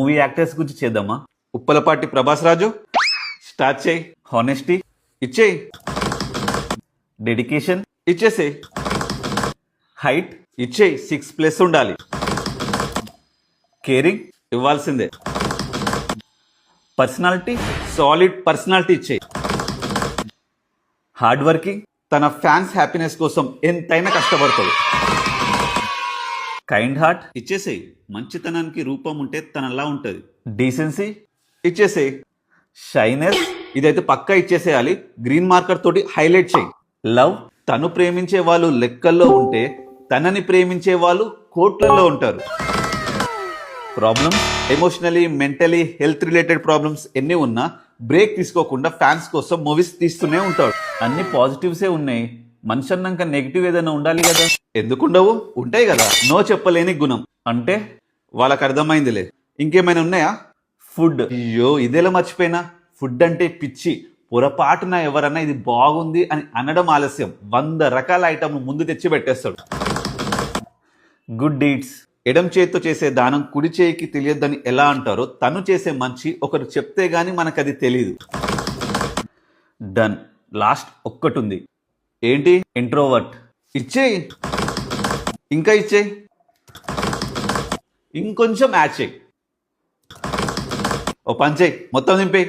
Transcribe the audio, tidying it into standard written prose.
Movie actors గురించి చేద్దామా? ఉప్పలపాటి ప్రభాస్ రాజు start చేయి. హానెస్టీ ఇచ్చేయి, డెడికేషన్ ఇచ్చేసేయి, హైట్ ఇచ్చేయి 6+ ఉండాలి, కేరింగ్ ఇవ్వాల్సిందే, పర్సనాలిటీ సాలిడ్ పర్సనాలిటీ ఇచ్చేయి, హార్డ్ వర్కింగ్ తన ఫ్యాన్స్ హ్యాపీనెస్ కోసం ఎంతైనా కష్టపడతాడు, కైండ్ హార్ట్ ఇచ్చేసేయి, మంచితనానికి రూపం ఉంటే తనలా ఉంటుంది, డీసెన్సీ ఇచ్చేసేయి, షైనెస్ ఇదైతే పక్కా ఇచ్చేసేయాలి, గ్రీన్ మార్కర్ తోటి హైలైట్ చేయి, లవ్ తను ప్రేమించే వాళ్ళు లెక్కల్లో ఉంటే తనని ప్రేమించే వాళ్ళు కోట్లలో ఉంటారు, problems emotionally mentally health related problems ఎన్ని ఉన్నా బ్రేక్ తీసుకోకుండా ఫ్యాన్స్ కోసం మూవీస్ తీస్తూనే ఉంటాడు. అన్ని పాజిటివ్సే ఉన్నాయి, మనిషి అన్నాక నెగిటివ్ ఏదైనా ఉండాలి కదా. ఎందుకుండవు? ఉంటాయి కదా. నో చెప్పలేని గుణం అంటే వాళ్ళకి అర్థమైందిలే. ఇంకేమైనా ఉన్నాయా? ఫుడ్, అయ్యో ఇదేలా మర్చిపోయినా. ఫుడ్ అంటే పిచ్చి. పొరపాటున ఎవరన్నా ఇది బాగుంది అని అనడం ఆలస్యం, 100 రకాల ఐటమ్ ముందు తెచ్చి పెట్టేస్తాడు. గుడ్ డీడ్స్, ఎడం చేతితో చేసే దానం కుడి చేయికి తెలియద్దని ఎలా అంటారో తను చేసే మంచి ఒకరు చెప్తే గాని మనకు అది తెలియదు. డన్. లాస్ట్ ఒక్కటి ఉంది. ఏంటి? ఇంట్రోవర్ట్. ఇచ్చేయి, ఇంకా ఇచ్చేయి, ఇంకొంచెం యాడ్ చేయి, ఓ పని చేయి, మొత్తం నింపేయి.